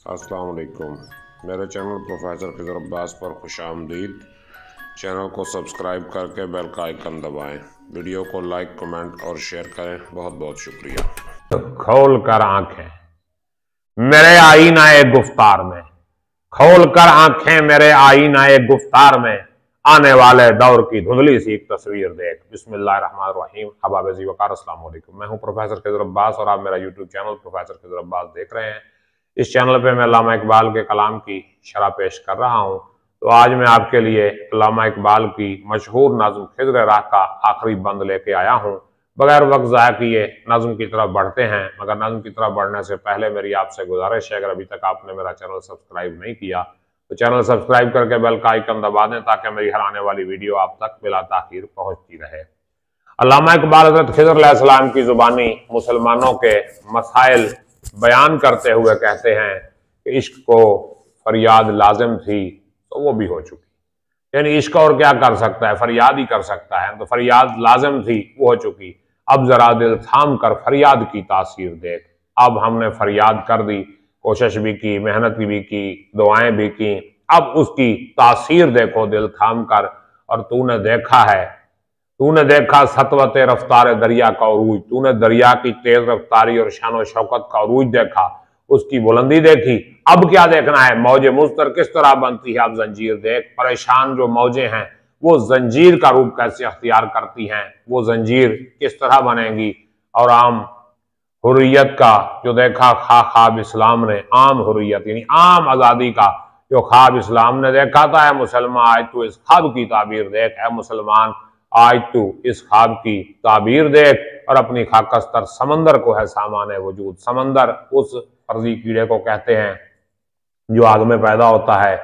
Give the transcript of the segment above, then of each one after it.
अस्सलाम वालेकुम। मेरे चैनल प्रोफेसर खिज़र अब्बास पर खुशामदीद। चैनल को सब्सक्राइब करके बेल का आइकन दबाएं। वीडियो को लाइक, कमेंट और शेयर करें। बहुत बहुत शुक्रिया। तो खोल कर आंखें मेरे आईनाए गुफ्तार में, खोल कर आंखें मेरे आईनाए गुफ्तार में, आने वाले दौर की धुंधली सी एक तस्वीर देख। बिस्मिल्लाहिर्रहमानिर्रहीम। अहबाब वकार अस्सलाम वालेकुम। मैं हूं प्रोफेसर खिज़र अब्बास और आप मेरा YouTube channel professor Khizar Abbas देख रहे हैं। इस चैनल पे मैं अल्लामा इकबाल के कलाम की शरह पेश कर रहा हूं। तो आज मैं आपके लिए अल्लामा इकबाल की मशहूर नज़्म खिज़्र राह का आखिरी बंद लेके आया हूं। बगैर वक्त ज़ाया किए नज़्म की तरफ बढ़ते हैं, मगर नज़्म की तरफ बढ़ने से पहले मेरी आपसे गुजारिश है, अगर अभी तक आपने मेरा चैनल सब्सक्राइब नहीं किया तो चैनल सब्सक्राइब करके बेल का आइकन दबा दें, ताकि मेरी हर आने वाली वीडियो आप तक बिला ताखीर पहुंचती रहे। अल्लामा इकबाल हज़रत खिज़्र अलैहिस्सलाम की ज़ुबानी मुसलमानों के मसाइल बयान करते हुए कहते हैं कि इश्क को फरियाद लाजिम थी तो वो भी हो चुकी। यानी इश्क और क्या कर सकता है, फरियाद ही कर सकता है। तो फरियाद लाजिम थी, वो हो चुकी। अब जरा दिल थाम कर फरियाद की तासीर देख। अब हमने फरियाद कर दी, कोशिश भी की, मेहनत भी की, दुआएं भी की, अब उसकी तासीर देखो दिल थाम कर। और तूने देखा है, तूने देखा सतवत रफ्तार दरिया का उरूज, तूने दरिया की तेज रफ्तारी और शान शौकत का उरूज देखा, उसकी बुलंदी देखी। अब क्या देखना है, मौजे मुस्तर किस तरह बनती है। अब जंजीर देख, परेशान जो मौजें हैं वो जंजीर का रूप कैसे अख्तियार करती हैं, वो जंजीर किस तरह बनेंगी। और आम हुर्रियत का जो देखा ख्वाब इस्लाम ने, आम हुर्रियत यानी आम आज़ादी का जो ख्वाब इस्लाम ने देखा था। मुसलमान आज तू इस ख्वाब की ताबीर देख, है मुसलमान आज तू इस ख्वाब की ताबीर देख। और अपनी खाकस्तर समंदर को है सामाने वजूद। समंदर उस फर्जी कीड़े को कहते हैं जो आग में पैदा होता है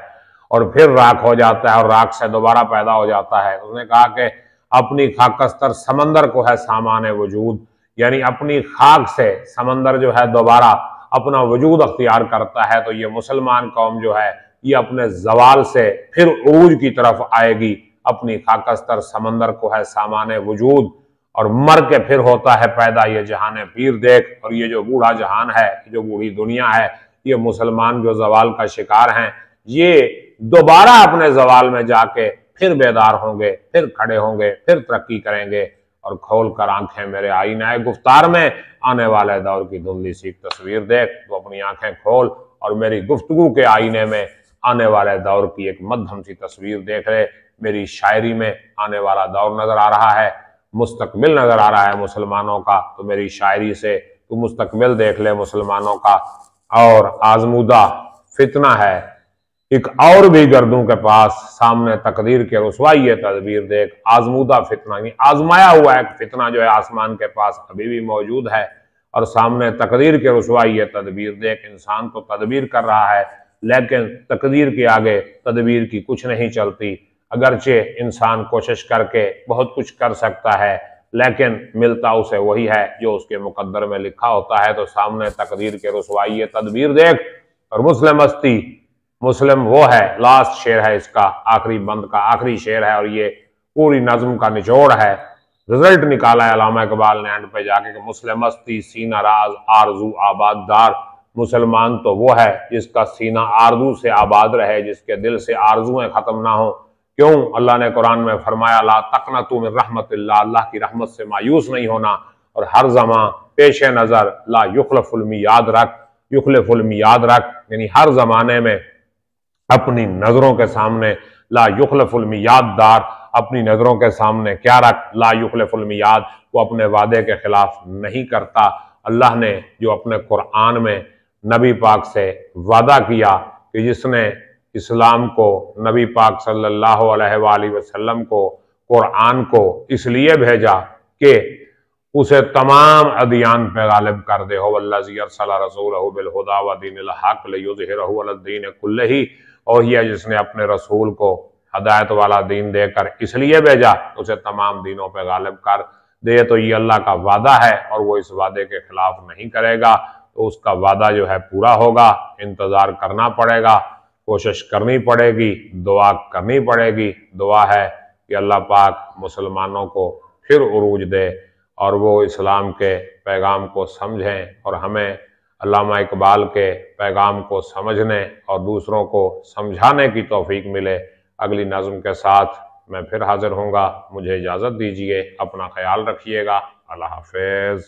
और फिर राख हो जाता है और राख से दोबारा पैदा हो जाता है। उसने कहा कि अपनी खाकस्तर समंदर को है सामाने वजूद, यानी अपनी खाक से समंदर जो है दोबारा अपना वजूद अख्तियार करता है। तो ये मुसलमान कौम जो है ये अपने जवाल से फिर उरूज की तरफ आएगी। अपनी खाकस्तर समंदर को है सामाने वजूद, और मर के फिर होता है पैदा ये जहाने पीर देख। और ये जो बूढ़ा जहान है, जो बूढ़ी दुनिया है, ये मुसलमान जो जवाल का शिकार हैं, ये दोबारा अपने जवाल में जाके फिर बेदार होंगे, फिर खड़े होंगे, फिर तरक्की करेंगे। और खोल कर आंखें मेरे आईनाए गुफ्तार में, आने वाले दौर की धुंधली सी तस्वीर देख। तो अपनी आंखें खोल और मेरी गुफ्तगू के आईने में आने वाले दौर की एक मध्यम सी तस्वीर देख ले। मेरी शायरी में आने वाला दौर नजर आ रहा है, मुस्तकबिल नजर आ रहा है मुसलमानों का। तो मेरी शायरी से तू मुस्तकबिल देख ले मुसलमानों का। और आजमूदा फितना है एक और भी गर्दों के पास, सामने तकदीर के रुसवाई तदबीर देख। आजमूदा फितना यानी आजमाया हुआ एक फितना जो है आसमान के पास अभी भी मौजूद है, और सामने तकदीर के रुसवाई तदबीर देख। इंसान तो तदबीर कर रहा है, लेकिन तकदीर के आगे तदबीर की कुछ नहीं चलती। अगरचे इंसान कोशिश करके बहुत कुछ कर सकता है, लेकिन मिलता उसे वही है जो उसके मुकद्दर में लिखा होता है। तो सामने तकदीर के रुसवाई तदबीर देख। और मुस्लिम मस्ती, मुस्लिम वो है, लास्ट शेर है इसका, आखिरी बंद का आखिरी शेर है, और ये पूरी नज्म का निचोड़ है। रिजल्ट निकाला है अल्लामा इकबाल ने एंड पे जाके कि मुस्लिम मस्ती सीना राज आरजू आबाददार। मुसलमान तो वो है जिसका सीना आरजू से आबाद रहे, जिसके दिल से आरजुएं खत्म ना हो। क्यों? अल्लाह ने कुरान में फरमाया ला तकनतू मिन रहमतिल्लाह, अल्लाह की रहमत से मायूस नहीं होना। और हर जमा पेश नजर ला युखलफुल मियाद रख, युखलफुल मियाद रख, यानी हर जमाने में अपनी नजरों के सामने ला युखलफुल मियाद दार, अपनी नजरों के सामने क्या रख, ला युखलफुल मियाद, वो अपने वादे के खिलाफ नहीं करता। अल्लाह ने जो अपने कुरान में नबी पाक से वादा किया कि जिसने इस्लाम को, नबी पाक सल्लल्लाहु अलैहि वसल्लम को, कुरान को इसलिए भेजा कि उसे तमाम अदियान पे गालिब कर दे। हो वल्लज़ी अरसला रसूलहु बिल हुदा व दीनिल हक़ लियुज़हिरहु अलद दीन कुल्लिही, और यह जिसने अपने रसूल को हदायत वाला दीन देकर इसलिए भेजा उसे तमाम दीनों पे गालिब कर दे। तो ये अल्लाह का वादा है और वो इस वादे के खिलाफ नहीं करेगा। तो उसका वादा जो है पूरा होगा, इंतजार करना पड़ेगा, कोशिश करनी पड़ेगी, दुआ करनी पड़ेगी। दुआ है कि अल्लाह पाक मुसलमानों को फिर उरूज दे और वो इस्लाम के पैगाम को समझें और हमें अल्लामा इकबाल के पैगाम को समझने और दूसरों को समझाने की तौफीक मिले। अगली नज़्म के साथ मैं फिर हाजिर होऊंगा। मुझे इजाज़त दीजिए, अपना ख्याल रखिएगा। अल्लाह हाफिज़।